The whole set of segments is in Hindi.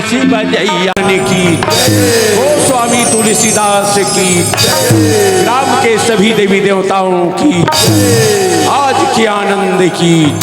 शिवजैया की, गोस्वामी तुलसीदास की, ग्राम के सभी देवी देवताओं की, आज के आनंद की।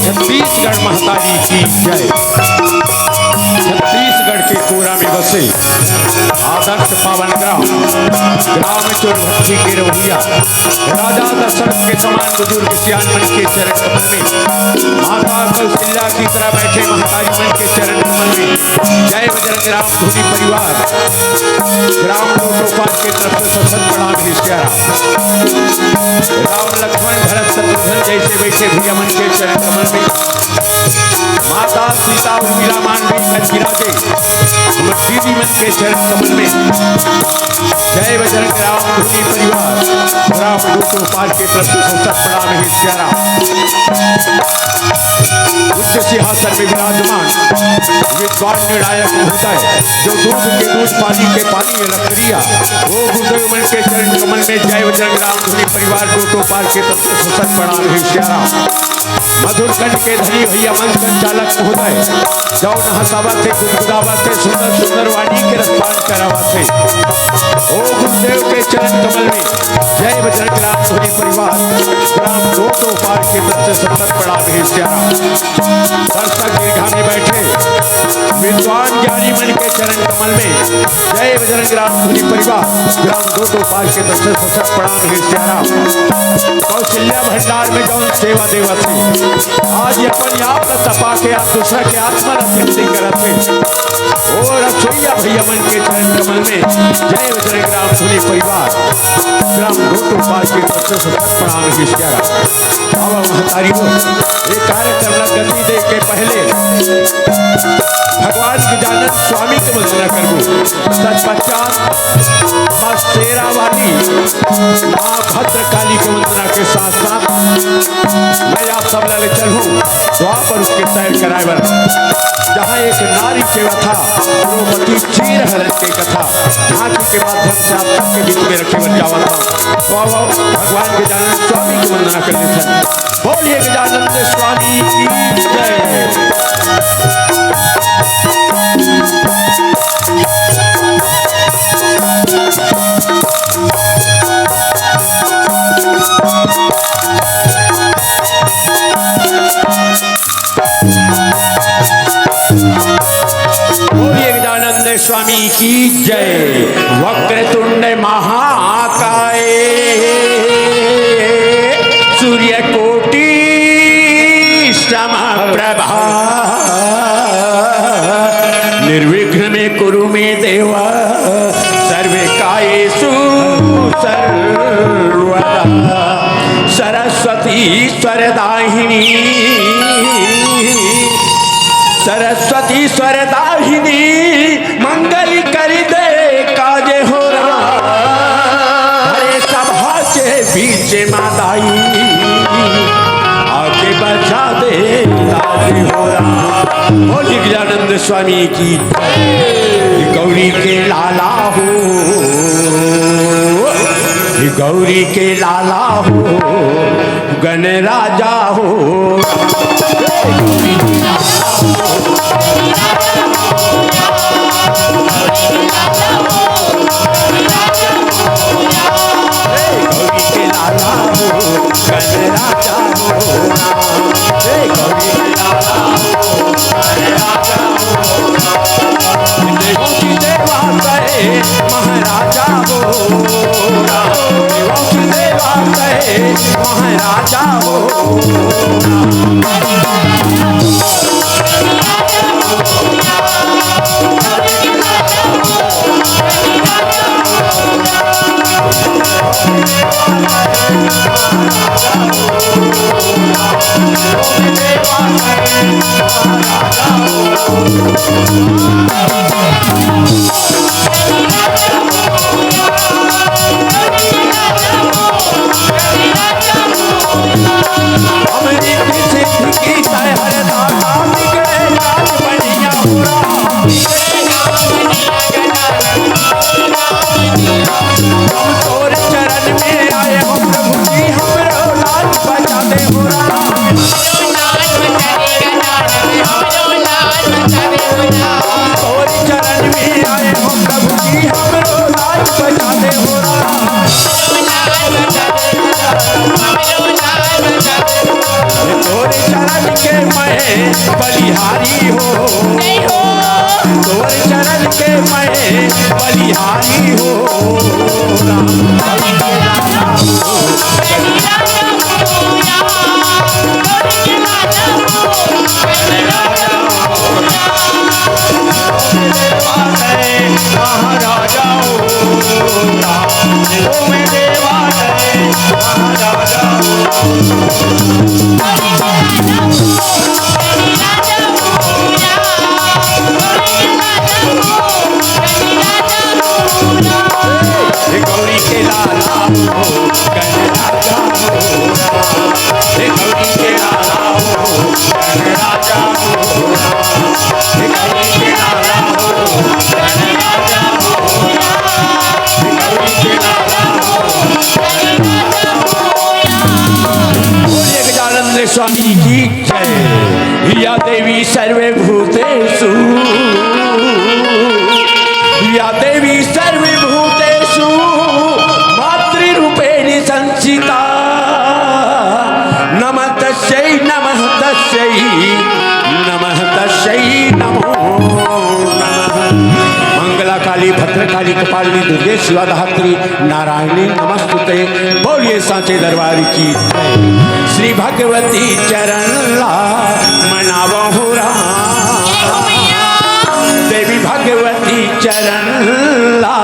छत्तीसगढ़ महतारी की जय। छत्तीसगढ़ के कोरा में बसे आदर्श पावन ग्राम चोरभट्टी के रवैया राजा दशरथ के समान बुजुर्ग सियान मन के चरण कमल में, माता कौशल्या की तरह बैठे महतारी मन के चरण कमल में, जय बजरंग राम धुनी परिवार ग्राम लोटोपाल के तरफ से सशत प्रणाम हिस्यारा। राम लक्ष्मण भरत शत्रुघ्न जैसे बैठे भैया मन के चरण कमल में, माता सीता उर्मिला मानवी विराजे दीदी मन के चरण कमल में, जय बजरंग राम धुनी परिवार ग्राम लोटोपाल के तरफ से सशत प्रणाम हिस्यारा। उच्च सिंहासन में विराजमान विद्वान निर्णायक महोदय जो दूध के दूध पानी के पानी में रख दिया, वो गुरुदेव मन के चरण कमल में, जय बजरंग राम धुनी परिवार लोटोपाल के तरफ से सशत प्रणाम हिस्यारा। मधुर कंठ के धनी भैया मंच संचालक महोदय जो नहसावा थे गुदगुदावा थे सुंदर सुंदर वाणी के रसपान करावा थे, ओ गुरुदेव के चरण कमल में, जय बजरंग राम धुनी परिवार ग्राम लोटोपाल के तरफ से सशत प्रणाम हिस्यारा। दर्शक दीर्घा में बैठे विद्वान ज्ञानी मन के चरण कमल में, जय बजरंग राम धुनी परिवार ग्राम लोटोपाल के तरफ से सशत प्रणाम हिस्यारा। कौशल्या भंडार में जौन सेवा देवा थे, आज अपन आप तपा के आप दूसरा के आत्मा सिद्धि करत थे, ओ रसोईया भैया मन के चरण कमल में, जय बजरंग राम धुनी परिवार ग्राम लोटोपाल के तरफ से सशत प्रणाम हिस्यारा। बाबा महतारी हो ये कार्यक्रम गति दे के पहले भगवान गजानन स्वामी के वंदना करबो, तत्पश्चात मां शेरा वाली मां भद्रकाली के वंदना के साथ साथ मैं आप सब ले चलूं द्वापर उसके तय कराए बर, जहाँ एक नारी के कथा द्रौपदी चीर हरण के कथा झांकी के माध्यम से आप सबके बीच में रखे बन जावा था। तो भगवान गजानन स्वामी की वंदना करने थे। बोलिए गजानन स्वामी की जय। बोलिए गजानन स्वामी की जय। वक्रतुंड महाकाय सूर्य कोटि समप्रभा निर्विघ्न में कुरु में देवा सर्वे कायेषु सर्वदा सरस्वती स्वरदाहिनी सरस्वती स्वरदाहिनी मंगल कर दे काजे हो रहा हरे सभा के बीच मादाई आगे बचा दे काजे हो रहा। बोलिए गजानन स्वामी की गौरी के लाला हो, गौरी के लाला हो, गण राजा हो, गौरी के लाला हो, गण राजा हो, गौरी के लाला हो, गण राजा हो, देवों की देवा कहे महाराजा हो, देवों की देवा कहे महाराजा हो। देवा तोर चरण में आए हो प्रभु जी हमरो लाज बचा दे हो राम। तोर चरण में आए हो प्रभु जी हमरो लाज बचा दे हो राम। तोर चरण के मैं बलिहारी हो, तोर चरण के मैं बलिहारी हो राम। महाराजा हो राम, ओ मैं देवा है महाराजा हो। गौरी के लाला हो गणराजा हो राम, गौरी के लाला हो गणराजा हो राम, गौरी के लाला हो गणराजा हो राम, गौरी के लाला हो गणराजा हो राम। बोलिए गजानंद स्वामी की जय। या देवी सर्वभूतेषु, या देवी सर्वभूतेषु मातृरूपेण संस्थिता। नमः तस्यै नमः तस्यै नमः तस्यै नमो नमः। मंगला काली भद्रकाली कपालिनी दुर्गे शिवा धात्री नारायणी नमस्तुते। बोलिए सांचे दरबार की जय। श्री भगवती चरण ला मनावहु राम, देवी भगवती चरण ला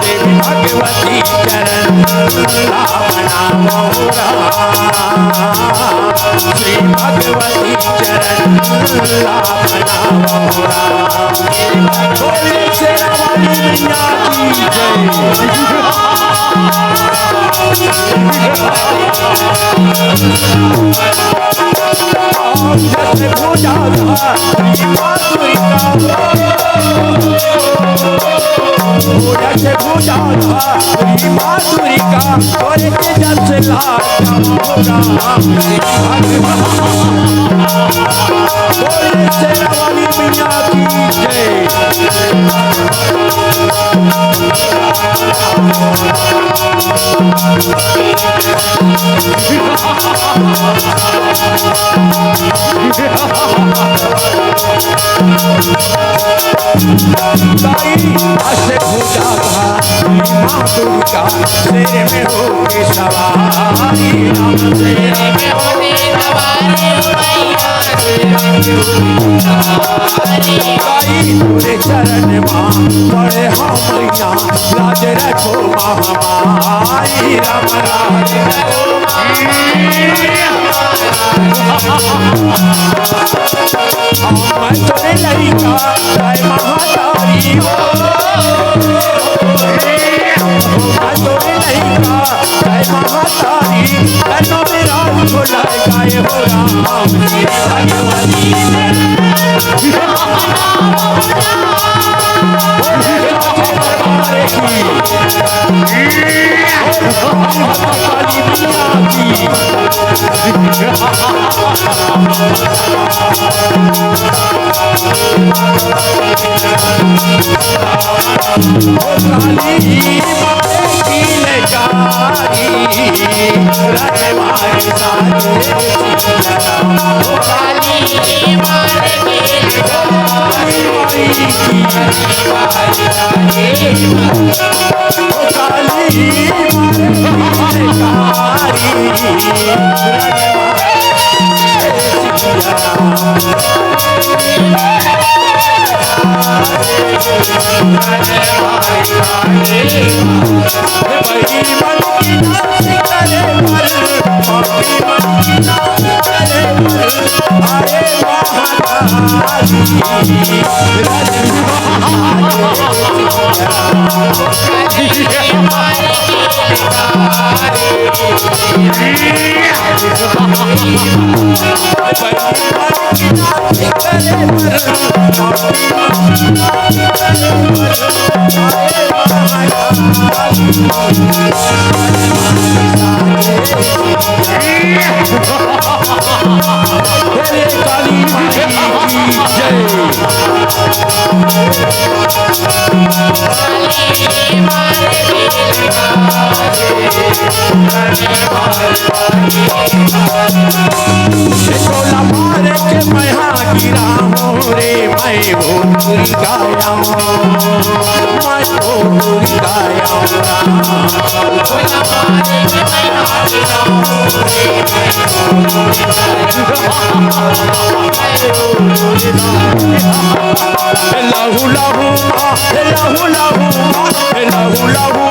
देवी भगवती चरण ला मनावहु राम, श्री भगवती चरण ला मनावहु राम। बोले शेरावाली मैया की जय। भूजा माधुरी का तोरे के जस लागा राम। बोले शेरावाली मैया की जय। ऐसे भूजा था माधुरी का शेर में हो के सवारी राम, शेर में हो के सवारी पूरे चरण माँ पड़े हम मैया लाज रखो महामारी राम, लाज रखो मैं तोरे लड़का जय महातारी हो, मैं तोरे लड़का जय महातारी तनो मेरा भोला गाय हो राम। चोला मारे के मैं गिरा हूँ रे मैं भोजपुरी गाया हूँ मैं भोजपुरी गाया हूँ लहू लहू लहू लहू लहू लहू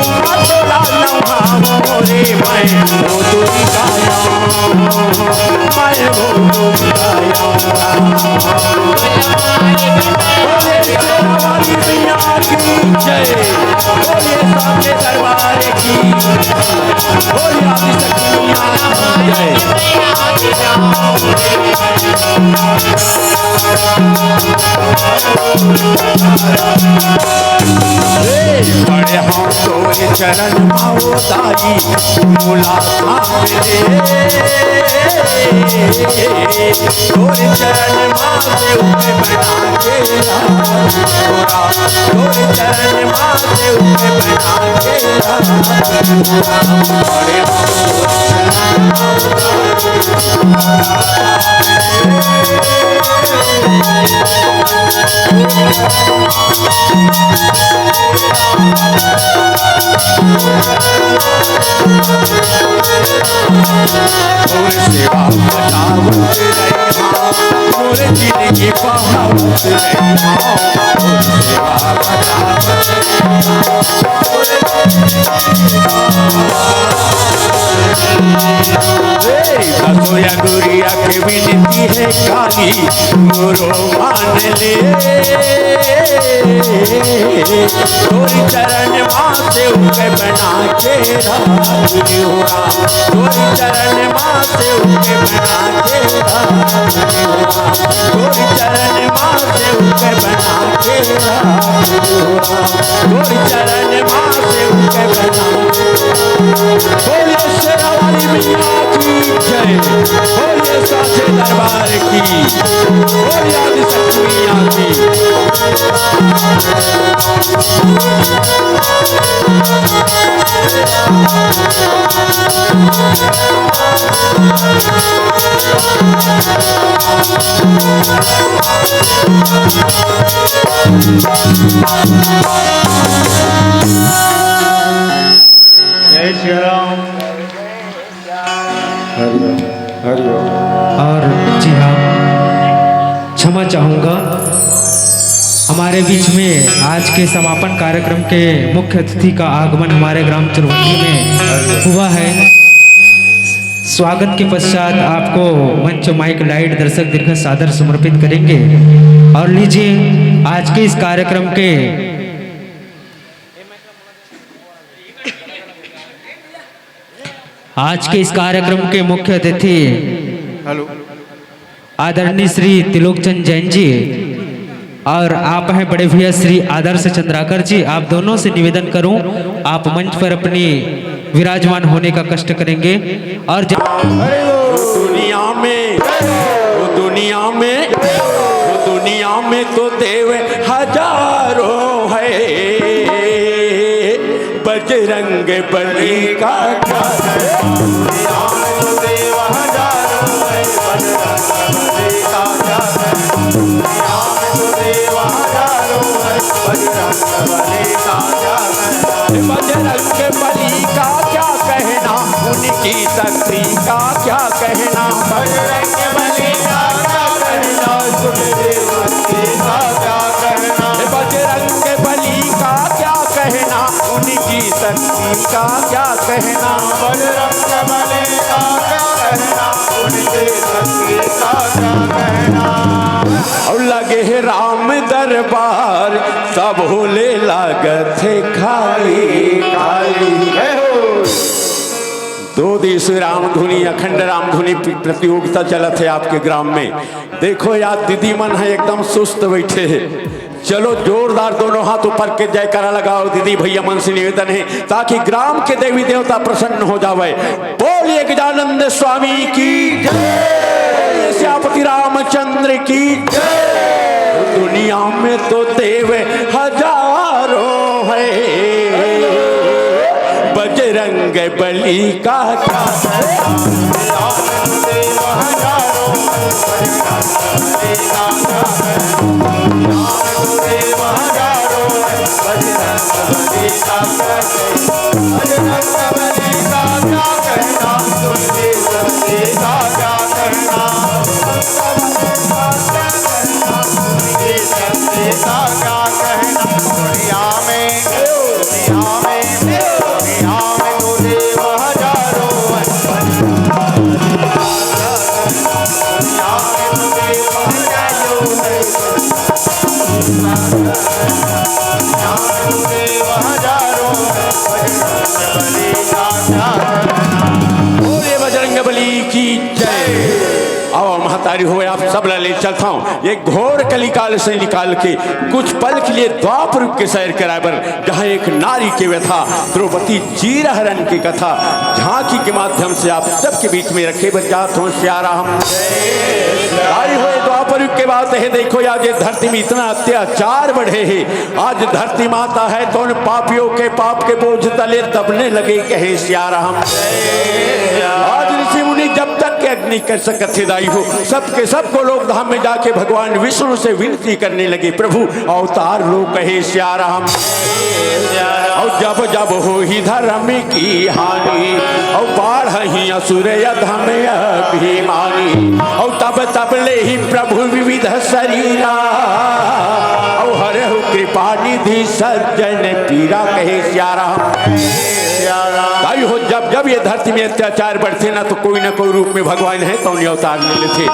चोला लहू रे मैं भोजपुरी गाया हूँ मैं भोजपुरी गाया हूँ वाली मैया की जय बोले सामने दरबार की बोले आदि शक्ति बड़े हाथों चरण माओदारी मुलाकात मिले तोरे चरण माँ से उठे बना के तोरे चरण माँ से उठे बना के बड़े सेवा बचावत रही मोर जिंदगी बहावत रही सेवा बचावत रसोया गुड़िया के विनती है काली गुरु मान ले तोरी चरण माँ से उके बना के तोरी चरण माँ से उके बना के तोरी चरण माँ से उके बना के तोरी चरण माँ से उके बना बोले शेरा वाली मैया की जय बोले साचे दरबार की बोले आदि शक्ति मैया की जय श्री राम। और जी हाँ, क्षमा चाहूँगा हमारे बीच में आज के समापन कार्यक्रम के मुख्य अतिथि का आगमन हमारे ग्राम चुरवंडी में हुआ है। स्वागत के पश्चात आपको मंच माइक लाइट दर्शक दीर्घ सादर समर्पित करेंगे। और लीजिए आज के इस कार्यक्रम के मुख्य अतिथि आदरणीय श्री त्रिलोकचंद जैन जी और आप हैं बड़े भैया श्री आदर्श चंद्राकर जी। आप दोनों से निवेदन करूं आप मंच पर अपनी विराजमान होने का कष्ट करेंगे। और दुनिया में तो देव हजारों है बजरंग बली का बजरंग बली का क्या कहना उनकी शक्ति का क्या कहना बजरंग बली का क्या कहना सुखदेव का क्या कहना बजरंग बली का क्या कहना उनकी शक्ति का क्या कहना बजरंग बली का क्या कहना उनकी शक्ति का क्या कहना और लगे राम दरबार सब होले लागत थे खाली खाली। दो दिवसीय राम धुनी अखंड राम धुनी प्रतियोगिता चलत है आपके ग्राम में। देखो यार दीदी मन है एकदम सुस्त बैठे है। चलो जोरदार दोनों हाथ ऊपर के जयकारा लगाओ दीदी भैया मन से निवेदन है ताकि ग्राम के देवी देवता प्रसन्न हो जावे। बोलिए गजानंद स्वामी की जय, श्यामपति रामचंद्र की जय। दुनिया में तो देव हजारों है, बजरंग बली का क्या महतारी हो आप सब ले चलता हूँ। ये घोर कलिकाल से निकाल के कुछ पल के लिए द्वापर के सैर कराबर, जहाँ एक नारी के व्यथा द्रौपदी जीरा हरण की कथा झांकी के माध्यम से आप सबके बीच में रखे बजात हूँ। श्याराम नारी हो द्वापर के बात है। देखो आज ये धरती में इतना अत्याचार बढ़े है। आज धरती माता है तो उन पापियों के पाप के बोझ तले दबने लगे कहे श्याराम। आज ऋषि मुनि जब तक के अग्नि कर सकते दाई हो सबके सबको लोग धाम में जाके भगवान विष्णु से विनती करने लगे, प्रभु अवतार लो कहे श्याराम। और जब जब हो ही धर्म की हानि और बाढ़ ही असुर अधम अभिमानी और तब तब ले ही प्रभु विविध शरीरा और हरहु कृपा निधि सज्जन पीरा कहे श्याराम। भाई हो जब जब ये धरती में अत्याचार बढ़ते ना तो कोई ना कोई रूप में भगवान है तो उन्हें अवतार ले लेते।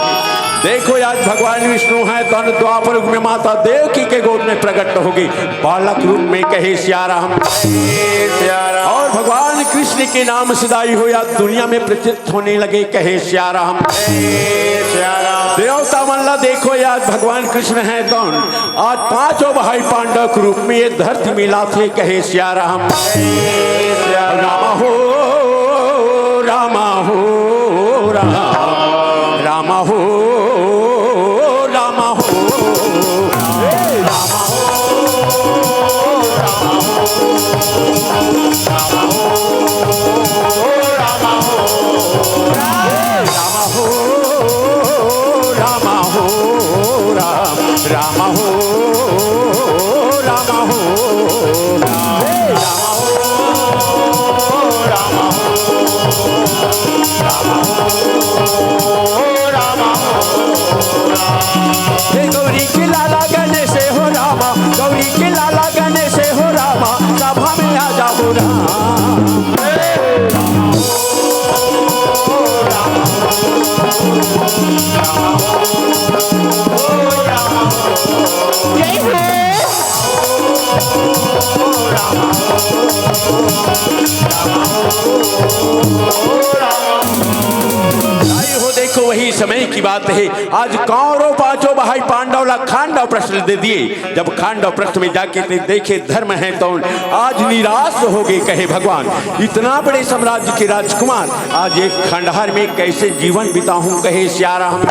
देखो आज भगवान विष्णु है तो द्वापर युग में माता देवकी के गोद में प्रकट होगी बालक रूप में कहे श्याराम। और भगवान कृष्ण के नाम सदाई हो या दुनिया में प्रचित होने लगे कहे श्याराम। देवता मल्ला देखो यार भगवान कृष्ण है कौन, आज पांचों भाई पांडव के रूप में ये धरती मिला थे कहे श्याराम। रामा हो रामा हो रामा हो रामा हो रामा हो रामा हो गौरी के लाला गने से हो रामा, गौरी के लाला गने से हो रामा, सभा में आ जाओ राम। हो देखो वही समय की बात है। आज कौरव पांचों भाई पांडव ला खांडव प्रश्न दे दिए। जब खांडव प्रश्न में जाके देखे धर्म है तो आज निराश हो गए कहे भगवान इतना बड़े साम्राज्य के राजकुमार आज एक खंडहर में कैसे जीवन बिताऊं कहे श्याराम।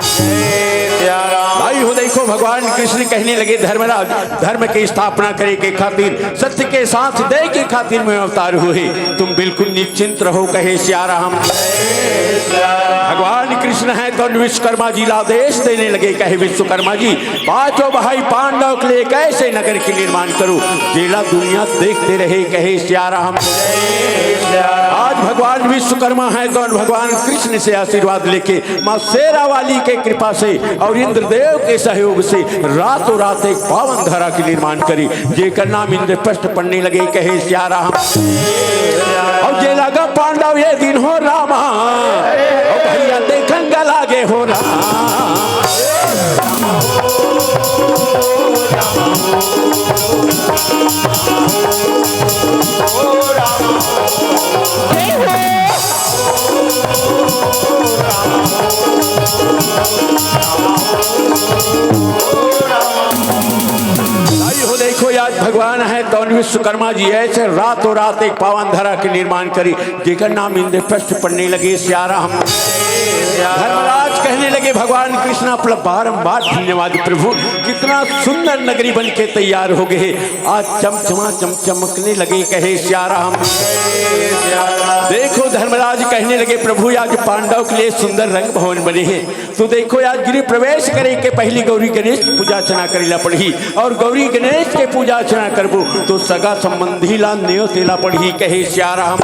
भाई हो देखो भगवान कृष्ण कहने लगे धर्मराज धर्म की स्थापना करे के खातिर सत्य के साथ दे के खातिर में अवतार हुए, तुम बिल्कुल निश्चिंत रहो कहे श्याराम। भगवान कृष्ण है तो विश्वकर्मा जी आदेश देने लगे कहे विश्वकर्मा जी पांचों भाई पांडव के लिए कैसे नगर के निर्माण करो जेला दुनिया देखते रहे कहे श्याराम। आज भगवान विश्वकर्मा है तो भगवान कृष्ण से आशीर्वाद लेके माँ शेरा वाली के कृपा से और इंद्रदेव के सहयोग से रातों रात एक पावन धरा के निर्माण करी जेकर नाम इंद्रप्रस्थ पढ़ने लगे कहे श्याराम। और जे लगा पांडव ये दिन हो रामा और भैया देखंगा लागे हो राम। विश्वकर्मा जी ऐसे रातों रात एक पावन धरा के निर्माण करी, जेकर नाम इंद्रप्रस्थ पड़ने लगे सियाराम। धर्मराज कहने लगे भगवान कृष्ण अपना बारंबार धन्यवाद प्रभु, कितना सुंदर नगरी बन के तैयार हो गए, आज चमचमा चमचमकने लगे कहे सियाराम। देखो धर्मराज कहने लगे प्रभु आज पांडव के लिए सुंदर रंग भवन बने हैं, तो देखो आज गृह प्रवेश करे के पहली गौरी गणेश की पूजा अर्चना करेला पड़ी, और गौरी गणेश के पूजा अर्चना करबो तो सगा संबंधी ला न्यो तेला पड़ी कहे सियाराम।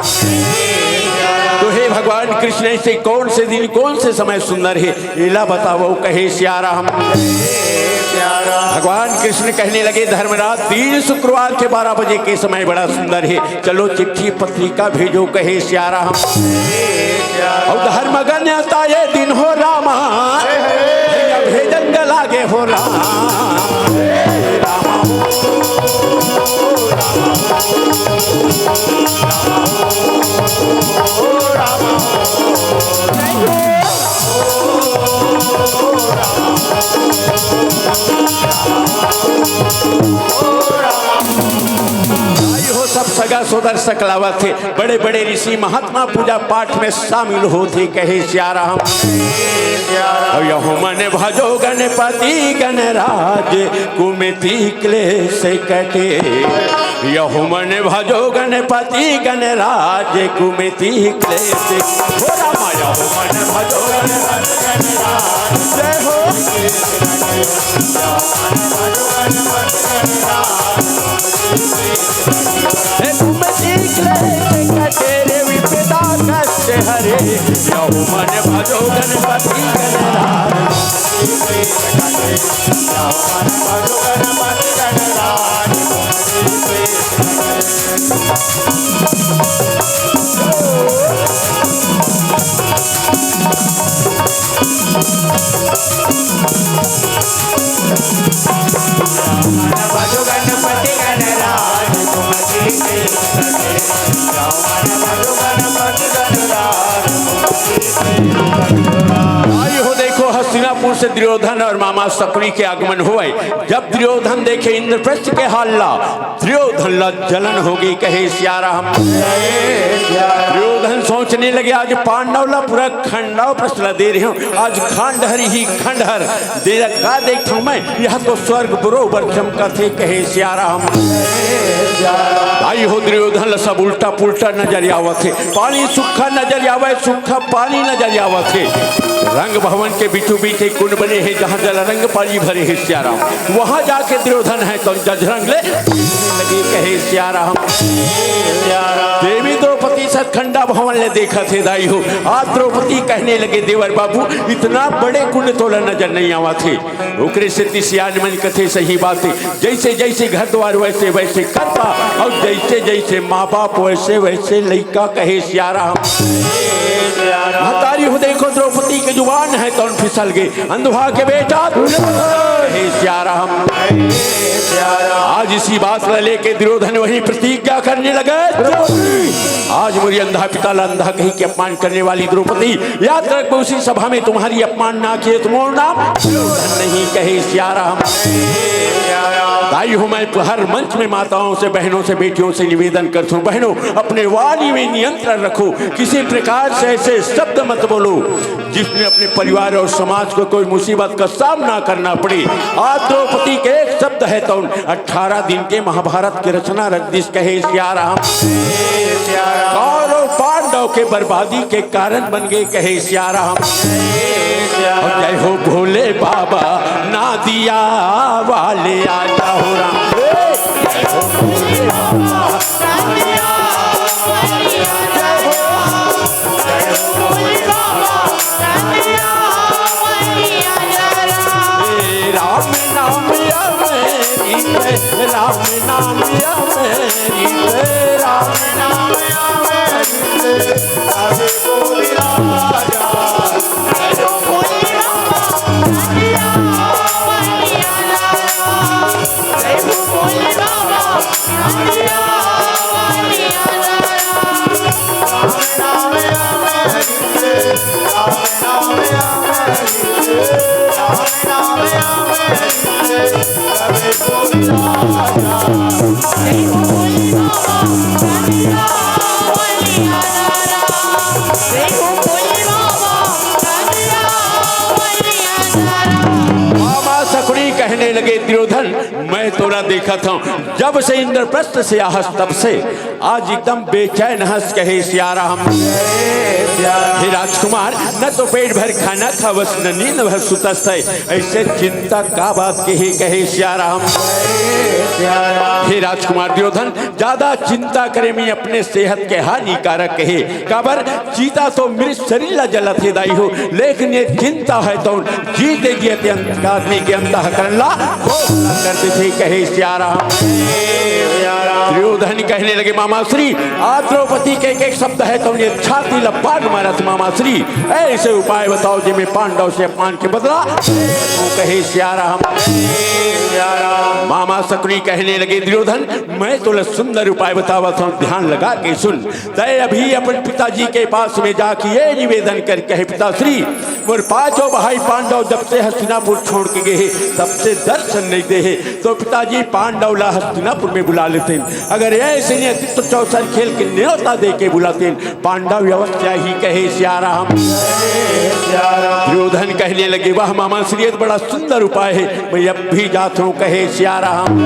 तो हे भगवान कृष्ण ऐसे कौन से दिन कौन से समय सुंदर है एला बताओ कहे सियाराम। भगवान कृष्ण कहने लगे धर्मराज 3 शुक्रवार के 12 बजे के समय बड़ा सुंदर है, चलो चिट्ठी पत्रिका भेजो कहे सियाराम। और धर्मगण्यता ये दिन हो रामा, भेजन लागे हो राम। सब सगा सोदर सकलावा थे, बड़े बड़े ऋषि महात्मा पूजा पाठ में शामिल होते कहे सियाराम। मन भजो गणपति गणराज कुमति क्लेश कटे, यहु मन भजो गणपति गणराज कुमति क्लेश हो रामा। यहु मन भजो गणपति गणराज जय हो, कुमति क्लेश कटे रे विपदा कष्ट हरे, यहु मन भजो गणपति गणराज। हस्तिनापुर से दुर्योधन और मामा शकुनी के आगमन हुए। जब दुर्योधन देखे इंद्रप्रस्थ के हालला, दुर्योधन ला जलन होगी कहे सियाराम। दुर्योधन सोचने लगे आज पांडव ला पूरा खंडाव प्रश्न दे रहे हूँ, आज खंडहर ही खंडहर दे का देखता हूँ मैं, यह तो स्वर्ग बरोबर चमका थे कहे सियाराम। आई हो दुर्योधन सब उल्टा पुल्टा नजर आवत थे, पानी सूखा नजर आवे, सूखा पानी नजर आवत थे। रंग भवन के बीचों बीच एक कुंड बने हैं जहाँ जल रंग पानी भरे हैं सियाराम, वहां जाके दुर्योधन है तो जजरंग ले लगे कहे सियाराम। देवी द्रौपदी सतखंडा भवन ले देखा थे दाई हो, आज द्रौपदी कहने लगे देवर बाबू इतना बड़े कुंड तोला नजर नहीं आवा थे। ओकरे से तिसियान मन कथे सही बात है, जैसे जैसे घर द्वार वैसे वैसे करता, और जैसे जैसे माँ बाप वैसे वैसे लड़का कहे सियाराम। महतारी हो देखो द्रौपदी के जुबान है तो फिसल गए, अंधवा के बेटा हे सियाराम। आज इसी बात को लेके दुर्योधन वही प्रतिज्ञा करने लगे, आज मेरी अंधा पिता अंधा कहीं के अपमान करने वाली द्रौपदी, याद रख उसी सभा में तुम्हारी अपमान ना किए तो मोर नाम नहीं कहे सियाराम। ताई हूँ मैं हर मंच में माताओं से बहनों से बेटियों से निवेदन करता हूँ, बहनों अपने वाणी में नियंत्रण रखो, किसी प्रकार से ऐसे शब्द मत बोलो जिसमें अपने परिवार और समाज को कोई मुसीबत का सामना करना पड़े। आज द्रौपदी के एक शब्द है तो 18 दिन के महाभारत की रचना रद्दिश कहे सियाराम। कौरव पांडव के बर्बादी के कारण बन गए कहे सियाराम। जय हो भोले बाबा ना दिया वाले आजा हो राम, जय हो भोले बाबा ना दिया वाले आजा हो, जय हो भोले बाबा ना दिया वाले आजा राम। राम नाम अमेरी है, राम नाम अमेरी है, राम नाम अमेरी है, आगे बोल राजा जय हो भोले Hey, तोरा देखा था जब से इंद्रप्रस्थ से आहस तब से आज एकदम बेचैन हंस कहे सिया राम। हे राजकुमार न तो पेट भर खाना खावस न नींद भर सुतस है, ऐसे चिंता का बात कहे सिया राम। हे राजकुमार दुर्योधन ज्यादा चिंता करे मैं अपने सेहत के हानिकारक कहे काबर चीता तो मेरे शरीर ला जलत है दाई हो, लेकिन ये चिंता है तो जीते जीते आदमी के अंतःकरण ला करते थे कहे सिया राम। दुर्योधन कहने लगे मामा श्री द्रौपदी के एक शब्द है तो ये छाती लपाट मारत मामा श्री, ऐसे उपाय बताओ जिनमें पांडव से अपमान के बदला वो कहे सिया राम। मामा शकुनी कहने लगे दुर्योधन मैं तो सुंदर उपाय बतावा था, ध्यान लगा के सुन। तय अभी अपने पिताजी के पास में जाके ये निवेदन कर कहे पिताश्री मोर पांचों भाई पांडव जब से हस्तिनापुर छोड़ के गए तब से दर्शन नहीं दे, तो पिताजी पांडव ला हस्तिनापुर में बुला लेते हैं, अगर ऐसे नहीं तो चौसर खेल के न्योता दे के बुलाते हैं, पांडव अवश्य ही कहे सिया राम। दुर्योधन कहने लगे वाह मामा श्री बड़ा सुंदर उपाय है, मैं अब भी जाता हूँ कहे सिया राम।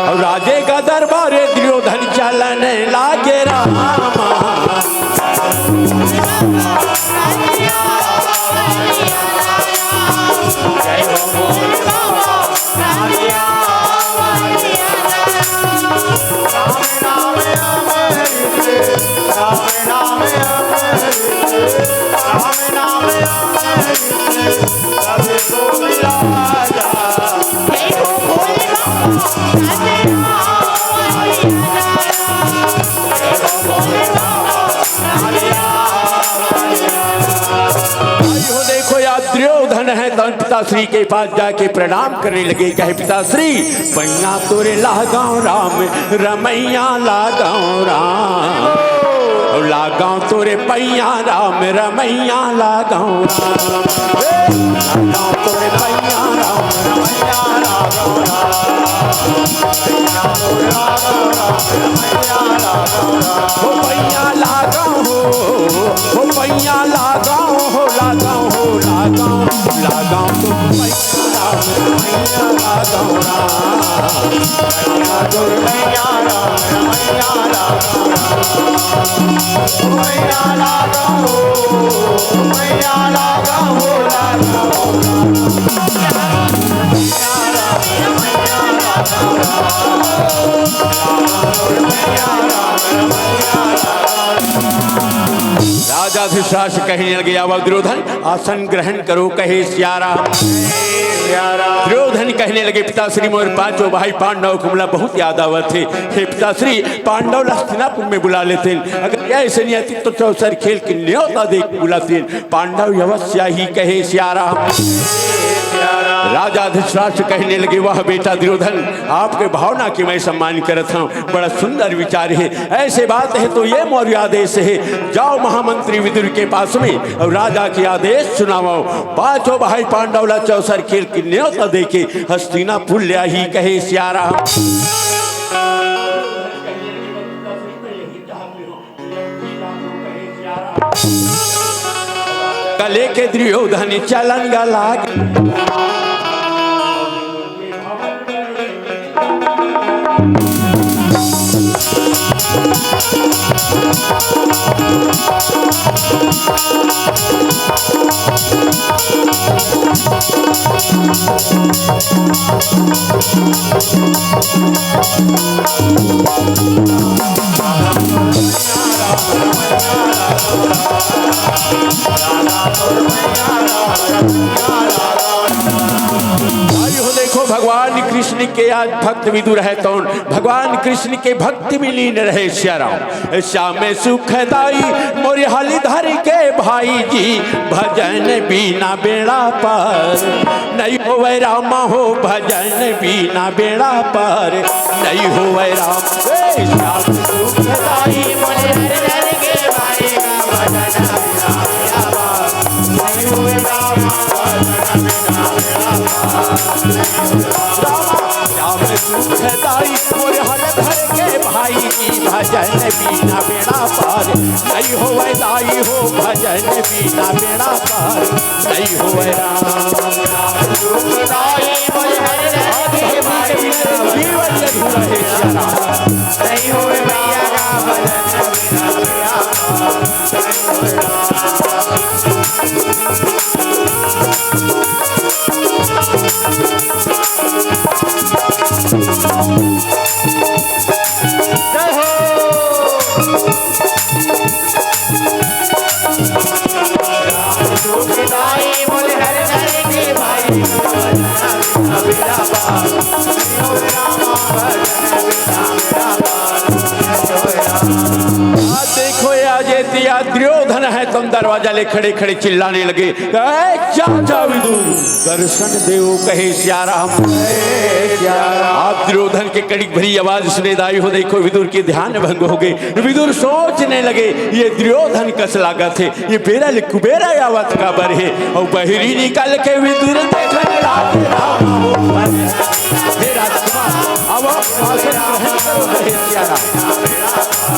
और राजे का दरबार दुर्योधन चलने लागे रामा। दुर्योधन है तो पिताश्री के पास जाके प्रणाम करने लगे कहे पिताश्री पैया तोरे लागाओ राम रमैया लागाओ राम, लागाओ तोरे पैया राम रमैया लागाओ तोरे पैया राम रमैया लागाओ हो पैया लागाओ हो पैया लागाओ हो लागाओ हो लागाओ लागाओ तो पैया राम रमैया लागाओ पैया लागाओ पैया लागाओ राजा धृतराष्ट्र कहने लगे अब दुर्योधन आसन ग्रहण करो कहे सिया राम। दुर्योधन कहने लगे पिताश्री मोर पांचों भाई पांडव को मला बहुत याद आवत थे, हे पिताश्री पांडव हस्तिनापुर में बुला लेते हैं, अगर ऐसे नहीं आती तो चौसर खेल के न्योता दे बुलाते हैं, पांडव अवश्य ही कहे सिया राम। राजा धृतराष्ट्र कहने लगे वाह बेटा दुर्योधन आपके भावना की मैं सम्मान करता हूँ, बड़ा सुंदर विचार है, ऐसे बात है तो ये मौर्य आदेश है, जाओ महामंत्री विदुर के पास में और राजा के आदेश सुनाओ, पांचों भाई पांडव ला चौसर खेल की न्योता देके हस्तिनापुर ले ही कहे सिया राम। कले के दुर्योधन चलन लाग देखो भगवान कृष्ण के आज भक्त विदुर है तो भगवान कृष्ण के भक्ति में लीन रहे सिया राम। श्याम सुखदाई मोर हलिधर के भाई जी भजन बिना बेड़ा पार नहीं होवे राम हो, भजन बिना बेड़ा पार नहीं होवे राम। श्याम सुखदाई मोर हलिधर के भाई भजन बिना बेड़ा पार नहीं होवे राम, भजन बिना बेड़ा पार। श्याम सुखदाई मोर हलिधर के भाई जी भजन बिना बेड़ा पार नहीं हो दाई हो भजन बिना बेड़ा पार नहीं हो राम दुखदाई जीवन अधूरा है श्यारा नहीं हो मैया का भजन बिना बेड़ा पार देखो आज दुर्योधन है तुम दरवाजा ले खड़े खड़े चिल्लाने लगे चाचा विदुर दर्शन देव कहे श्याराम आप दुर्योधन के कड़ी भरी आवाज सुने दाई हो देखो विदुर के ध्यान भंग हो गए विदुर सोचने लगे ये दुर्योधन कस लागा थे ये बेरा कुबेरा यावत का बर है और बहरी निकल के विदुर देखने लागे हे राजकुमार अब आप आसन ग्रहण करो कहे श्याराम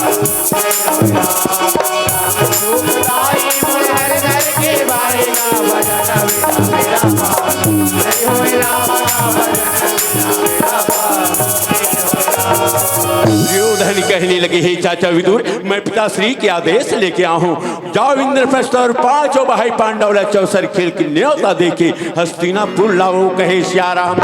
दुर्योधन कहने लगे हे चाचा विदुर मैं पिताश्री के आदेश लेके आया हूँ जाओ इंद्रप्रस्थ और पांचों भाई पांडव चौसर खेल की न्योता देके हस्तिनापुर लाओ कहे श्याराम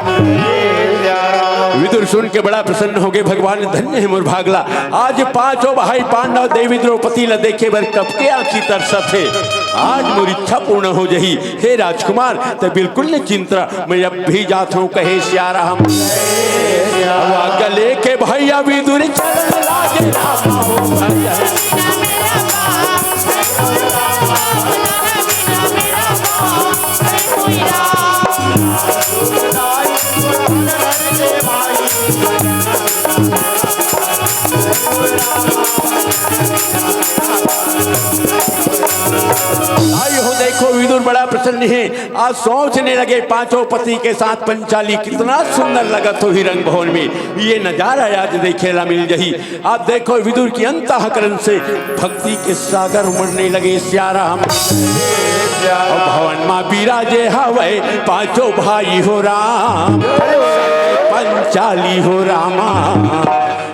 विदुर सुन के बड़ा प्रसन्न हो गए भगवान धन्य है मोर भागला आज पांचों भाई पांडव देवी द्रौपदी ल देखे बर कब के आंखी तरसत है आज मोर इच्छा पूर्ण हो जही हे राजकुमार तो बिल्कुल न चिंता मैं अब भी जात हूँ कहे श्याराम गले के भैया विदुर चलन लागे आई हो देखो विदुर बड़ा प्रसन्न है आज सोचने लगे पांचों पति के साथ पंचाली कितना सुंदर लगा तो ही रंग भवन में ये नजारा आज देखेला मिल जही आप देखो विदुर की अंतःकरण से भक्ति के सागर उमड़ने लगे श्याराम भवन माँ बिराजे हवे पांचों भाई हो राम पंचाली हो रामा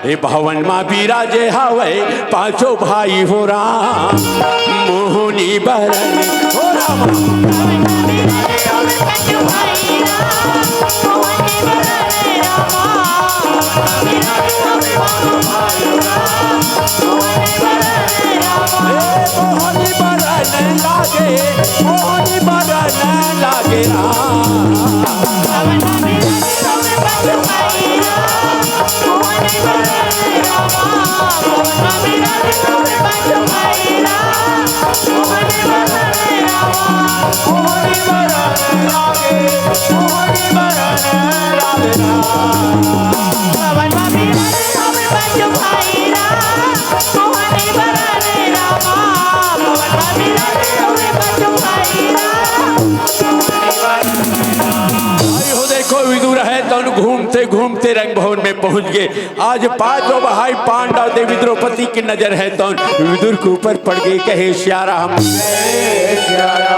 ए भवन माँ बिराजे हवे पांचों भाई हो राम मोहनी बरन हो राम मोहनी बरन लागे विदुर है तो घूमते घूमते रंग भवन में पहुंच गए आज पांचों भाई पांडव देवी द्रौपदी की नजर है तो विदुर के ऊपर पड़ गए कहे श्याराम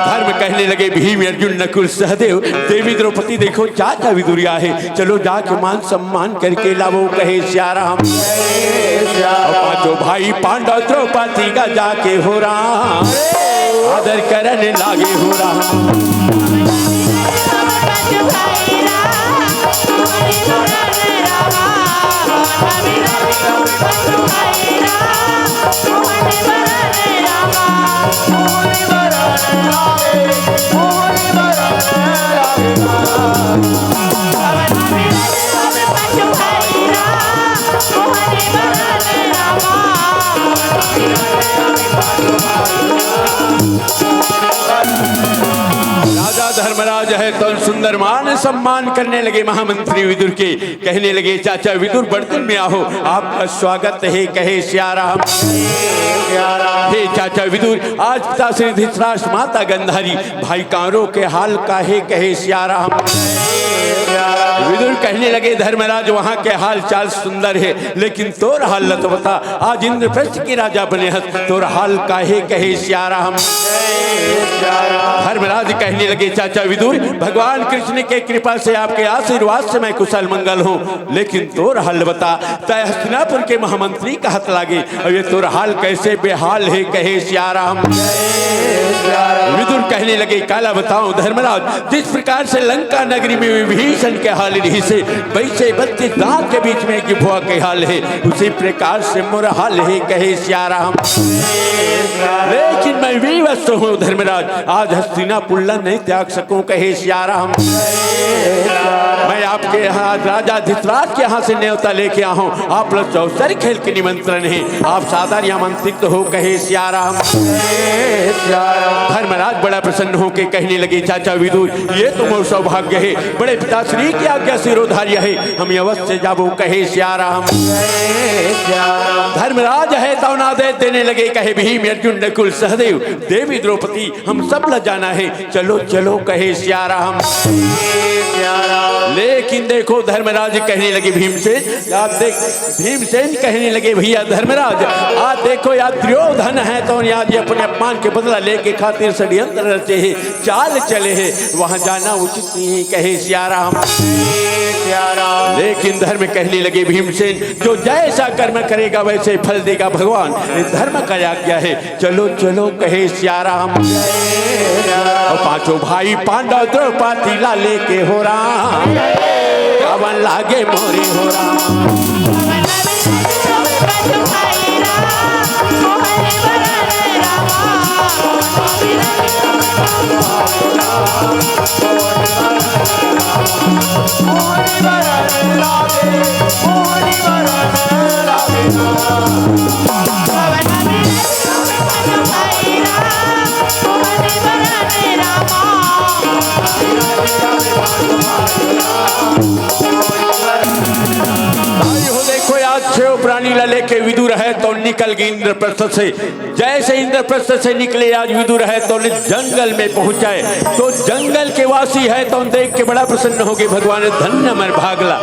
धर्म कहने लगे भीम अर्जुन नकुल सहदेव देवी द्रौपदी देखो चाचा विदुरिया है चलो जाके मान सम्मान करके लावो कहे श्याराम पांचों भाई पांडव द्रौपदी का जाके हो राम आदर करने लागे हो राम राजा धर्मराज है तो सुंदर मान सम्मान करने लगे महामंत्री विदुर के कहने लगे चाचा विदुर बर्तन में आओ आपका स्वागत है कहे श्याराम हे चाचा विदुर आज पिता श्री धृतराष्ट्र माता गंधारी भाई कांवरों के हाल का है कहे श्याराम विदुर कहने लगे धर्मराज वहाँ के हाल चाल सुंदर है, लेकिन तोर हाल न तो बता। आज इंद्रप्रस्थ के राजा बने हस, तोर हाल काहे कहे सियारा हम। धर्मराज कहने लगे चाचा विदुर, भगवान कृष्ण के कृपा से आपके आशीर्वाद से मैं कुशल मंगल हूँ, लेकिन तोर हाल बता। तय हस्तिनापुर के महामंत्री कहत लागे, अब ये तोर हाल कैसे बेहाल है कहे सियारा हम। विदुर कहने लगे काला बताऊं धर्मराज, जिस प्रकार से लंका नगरी में विभीषण के हाल रही से वैसे 32 दांत के बीच में गिभुआ के हाल है, उसी प्रकार से मोर हाल है कहे सियारा हम। लेकिन मैं विवश हूँ धर्मराज, आज हस्तिनापुर नहीं त्याग सकूं कहे सियारा हम। मैं आपके यहाँ राजा धितराज के यहाँ से न्योता लेके आया हूँ, आप लोग चौसर खेल के निमंत्रण है, आप साधारण आमंत्रित हो कहे सियारा हम। धर्मराज बड़ा प्रसन्न हो के कहने लगे चाचा विदुर, ये तो मोर सौभाग्य है, बड़े पिताश्री की आज्ञा सिरोधार्य है, हम अवश्य जाबो कहे सियारा हम। धर्मराज है तो ना दे देने लगे, कहे भीम अर्जुन नकुल सहदेव देवी द्रौपदी हम सब ल जाना है, चलो चलो कहे सियारा हम। लेकिन देखो धर्मराज कहने लगे भीमसेन, आप देख भीमसेन कहने लगे भैया धर्मराज, आज देखो याद दुर्योधन है तो याद अपने अपमान के बदला लेके खातिर षड्यंत्र रचे है, चाल चले है, वहां जाना उचित नहीं है कहे सियारा हम। लेकिन धर्म कहने लगे भीमसेन, जो जैसा कर्म करेगा वैसे फल देगा भगवान, धर्म का आज्ञा है, चलो चलो कहे सियारा हम। और पांचों भाई पांडव द्रौपदी ला लेके हो राम, रावण लागे मोरे हो राम। प्राणी ला लेके विदुर है तो निकल गए इंद्रप्रस्थ से। जैसे इंद्रप्रस्थ से निकले आज विदुर है तो जंगल में पहुंचाए, तो जंगल के वासी है तो देख के बड़ा प्रसन्न हो गए, भगवान धन्य मर भागला।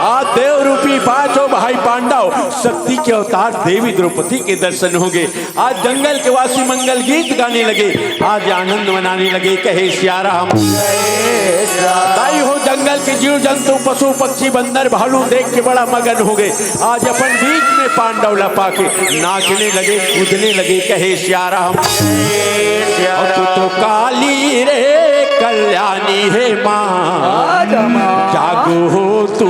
आज देव रूपी पांचों भाई पांडव शक्ति के अवतार देवी द्रौपदी के दर्शन हो गए। आज जंगल के वासी मंगल गीत गाने लगे, आज आनंद मनाने लगे कहे सियारा हम। ताई हो जंगल के जीव जंतु पशु पक्षी बंदर भालू देख के बड़ा मगन हो गए, आज अपन बीच में पांडव लपा के नाचने लगे कूदने लगे कहे सियारा हम। तू तो काली रे कल्याणी है माँ, जागो हो तू